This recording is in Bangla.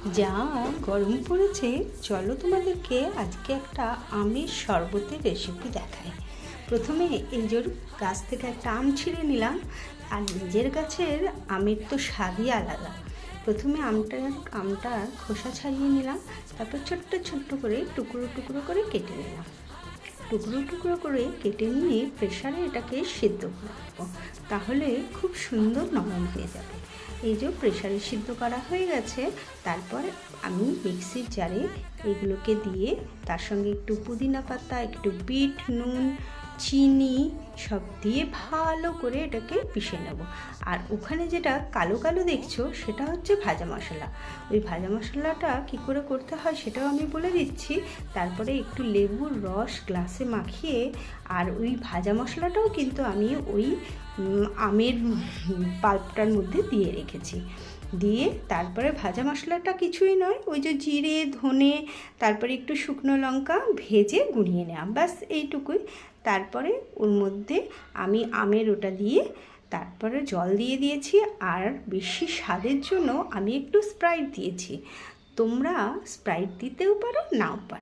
যা গরম পড়েছে, চলো তোমাদেরকে আজকে একটা আমের শরবতের রেসিপি দেখাই। প্রথমে এই যে গাছ থেকে একটা আম ছিঁড়ে নিলাম, আর নিজের গাছের আমের তো স্বাদই আলাদা। প্রথমে আমটা খোসা ছাড়িয়ে নিলাম, তারপর ছোট্ট ছোট্ট করে টুকরো টুকরো করে কেটে নিলাম। টুকরো টুকরো করে কেটে নিয়ে প্রেশারে এটাকে সিদ্ধ করে রাখবো, তাহলে খুব সুন্দর নরম হয়ে যাবে। এই যে প্রেশারে সিদ্ধ করা হয়ে গেছে, তারপর আমি মিক্সির জারে এগুলোকে দিয়ে তার সঙ্গে একটু পুদিনা পাতা, একটু বিট নুন, চিনি সব দিয়ে ভালো করে এটাকে পিষে নেব। আর ওখানে যেটা কালো কালো দেখছো সেটা হচ্ছে ভাজা মশলা। ওই ভাজা মশলাটা কী করে করতে হয় সেটাও আমি বলে দিচ্ছি। তারপরে একটু লেবুর রস গ্লাসে মাখিয়ে, আর ওই ভাজা মশলাটাও কিন্তু আমি ওই আমের পাল্পটার মধ্যে দিয়ে রেখেছি। দিয়ে তারপরে ভাজা মশলাটা কিছুই নয়, ওই যে জিরে ধনে তারপরে একটু শুকনো লঙ্কা ভেজে গুঁড়িয়ে নেওয়া, ব্যাস এইটুকুই। তারপরে ওর মধ্যে আমি আমের ওটা দিয়ে তারপরে জল দিয়ে দিয়েছি, আর বেশি স্বাদের জন্য আমি একটু স্প্রাইট দিয়েছি। তোমরা স্প্রাইট দিতেও পারো, নাও পারো।